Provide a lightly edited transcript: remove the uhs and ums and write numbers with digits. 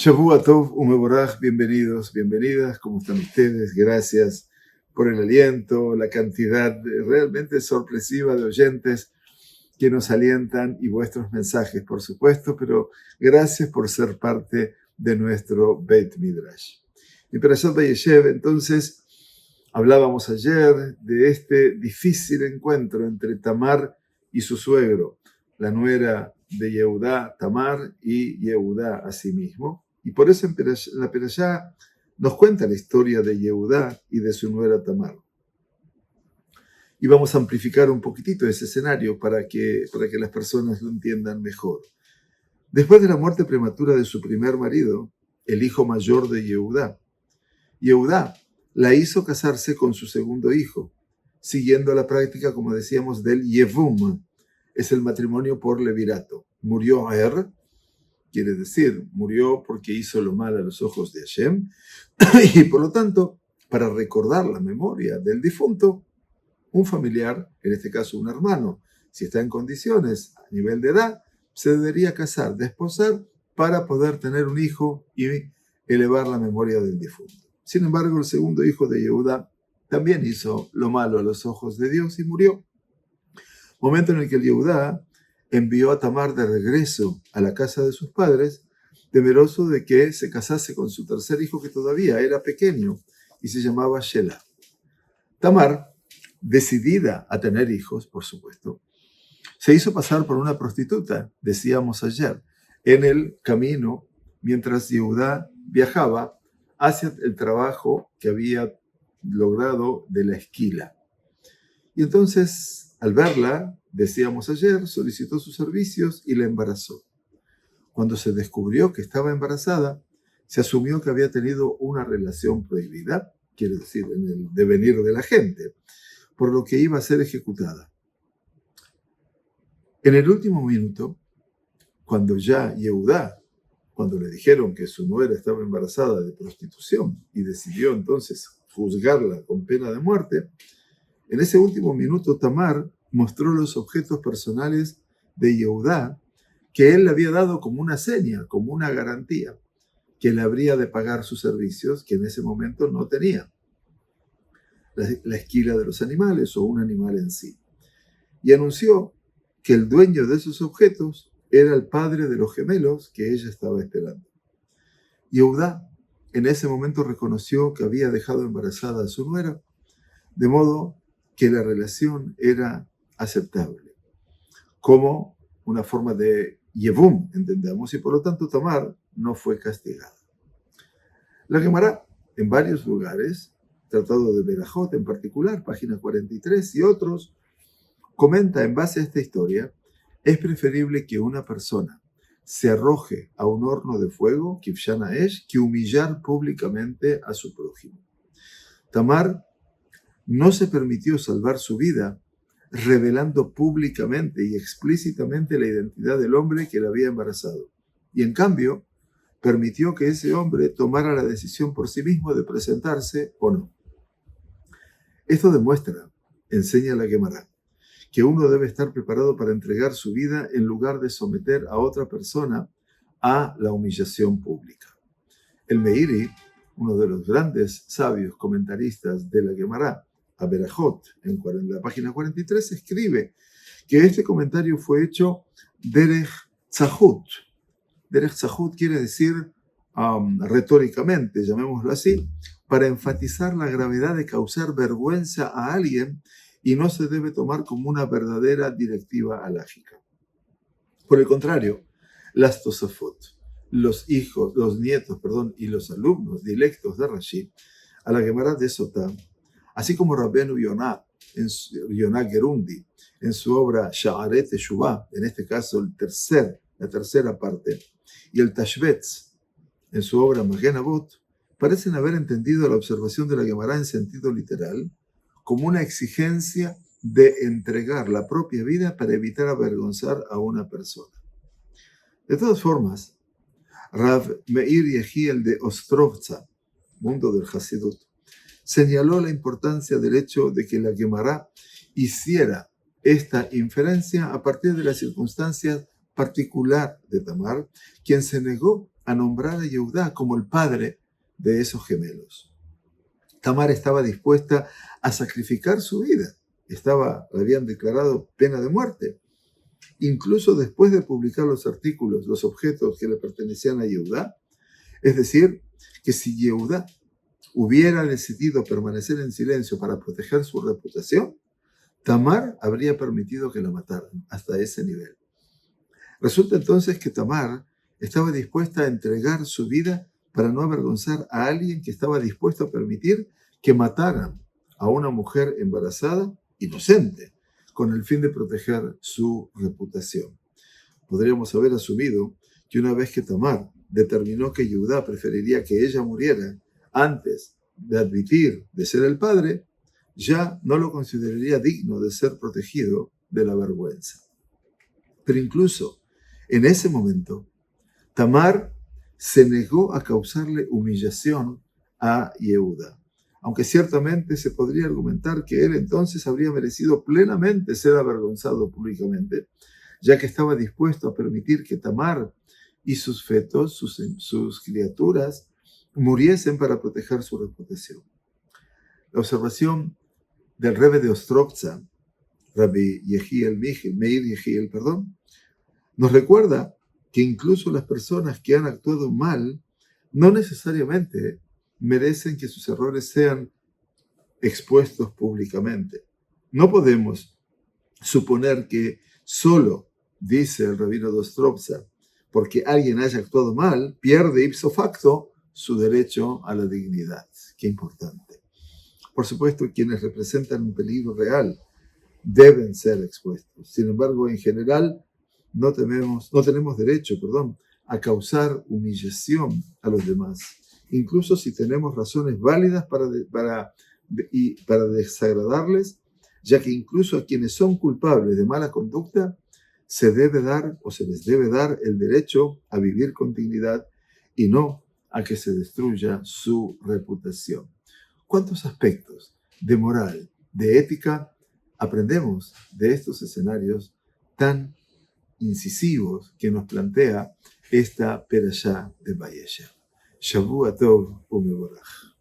Shavua Tov Umeboraj, bienvenidos, bienvenidas, ¿cómo están ustedes? Gracias por el aliento, la cantidad realmente sorpresiva de oyentes que nos alientan y vuestros mensajes, por supuesto, pero gracias por ser parte de nuestro Beit Midrash. En Perashat Vayeshev, entonces, hablábamos ayer de este difícil encuentro entre Tamar y su suegro, la nuera de Yehudá, Tamar, y Yehudá a sí mismo. Y por eso en la Perashá nos cuenta la historia de Yehudá y de su nuera Tamar. Y vamos a amplificar un poquitito ese escenario para que las personas lo entiendan mejor. Después de la muerte prematura de su primer marido, el hijo mayor de Yehudá, Yehudá la hizo casarse con su segundo hijo, siguiendo la práctica, como decíamos, del Yevum. Es el matrimonio por levirato. Murió quiere decir, murió porque hizo lo mal a los ojos de Hashem, y por lo tanto, para recordar la memoria del difunto, un familiar, en este caso un hermano, si está en condiciones a nivel de edad, se debería casar, desposar, para poder tener un hijo y elevar la memoria del difunto. Sin embargo, el segundo hijo de Yehudá también hizo lo malo a los ojos de Dios y murió. Momento en el que el Yehudá envió a Tamar de regreso a la casa de sus padres, temeroso de que se casase con su tercer hijo, que todavía era pequeño y se llamaba Shelah. Tamar, decidida a tener hijos, por supuesto, se hizo pasar por una prostituta, decíamos ayer, en el camino mientras Yehudá viajaba hacia el trabajo que había logrado de la esquila. Y entonces, al verla, decíamos ayer, solicitó sus servicios y la embarazó. Cuando se descubrió que estaba embarazada, se asumió que había tenido una relación prohibida, quiere decir, en el devenir de la gente, por lo que iba a ser ejecutada. En el último minuto, cuando ya Yehudá, cuando le dijeron que su nuera estaba embarazada de prostitución y decidió entonces juzgarla con pena de muerte, en ese último minuto Tamar mostró los objetos personales de Yehudá que él le había dado como una seña, como una garantía, que le habría de pagar sus servicios, que en ese momento no tenía. La esquila de los animales o un animal en sí. Y anunció que el dueño de esos objetos era el padre de los gemelos que ella estaba esperando. Yehudá en ese momento reconoció que había dejado embarazada a su nuera, de modo que la relación era aceptable, como una forma de Yevum, entendemos, y por lo tanto Tamar no fue castigada. La Gemara, en varios lugares, Tratado de Berajot en particular, página 43 y otros, comenta en base a esta historia, es preferible que una persona se arroje a un horno de fuego, Kivshana Esh, que humillar públicamente a su prójimo. Tamar no se permitió salvar su vida revelando públicamente y explícitamente la identidad del hombre que la había embarazado. Y en cambio, permitió que ese hombre tomara la decisión por sí mismo de presentarse o no. Esto demuestra, enseña la Gemara, que uno debe estar preparado para entregar su vida en lugar de someter a otra persona a la humillación pública. El Meiri, uno de los grandes sabios comentaristas de la Gemara, a Berajot, en la página 43, escribe que este comentario fue hecho derech tzahut. Derech tzahut quiere decir retóricamente, llamémoslo así, para enfatizar la gravedad de causar vergüenza a alguien y no se debe tomar como una verdadera directiva halágica. Por el contrario, las Tosafot, los nietos y los alumnos directos de Rashi, a la Gemara de Sotá, así como Rabbeinu Yonah Gerundi, en su obra Sha'aret Teshuvah, en este caso la tercera parte, y el Tashbetz, en su obra Magen Avot, parecen haber entendido la observación de la Gemara en sentido literal como una exigencia de entregar la propia vida para evitar avergonzar a una persona. De todas formas, Rav Meir Yehiel de Ostrovtza, mundo del Hasidut, señaló la importancia del hecho de que la Gemara hiciera esta inferencia a partir de las circunstancias particular de Tamar, quien se negó a nombrar a Yehudá como el padre de esos gemelos. Tamar estaba dispuesta a sacrificar su vida. Le habían declarado pena de muerte. Incluso después de publicar los artículos, los objetos que le pertenecían a Yehudá, es decir, que si Yehudá hubiera decidido permanecer en silencio para proteger su reputación, Tamar habría permitido que la mataran hasta ese nivel. Resulta entonces que Tamar estaba dispuesta a entregar su vida para no avergonzar a alguien que estaba dispuesto a permitir que mataran a una mujer embarazada inocente, con el fin de proteger su reputación. Podríamos haber asumido que una vez que Tamar determinó que Yehudá preferiría que ella muriera antes de admitir de ser el padre, ya no lo consideraría digno de ser protegido de la vergüenza. Pero incluso en ese momento, Tamar se negó a causarle humillación a Yehudá, aunque ciertamente se podría argumentar que él entonces habría merecido plenamente ser avergonzado públicamente, ya que estaba dispuesto a permitir que Tamar y sus fetos, sus criaturas, muriesen para proteger su reputación. La observación del Rebbe de Ostrovtza, Rabbi Meir Yehiel, nos recuerda que incluso las personas que han actuado mal no necesariamente merecen que sus errores sean expuestos públicamente. No podemos suponer que solo, dice el rabino de Ostrovtza, porque alguien haya actuado mal, pierde ipso facto su derecho a la dignidad. Qué importante. Por supuesto, quienes representan un peligro real deben ser expuestos. Sin embargo, en general, no tenemos derecho, a causar humillación a los demás, incluso si tenemos razones válidas para desagradarles, ya que incluso a quienes son culpables de mala conducta se les debe dar el derecho a vivir con dignidad y no a que se destruya su reputación. ¿Cuántos aspectos de moral, de ética aprendemos de estos escenarios tan incisivos que nos plantea esta Perashá de Vayeshev? Shavua Tov u'Mevorach.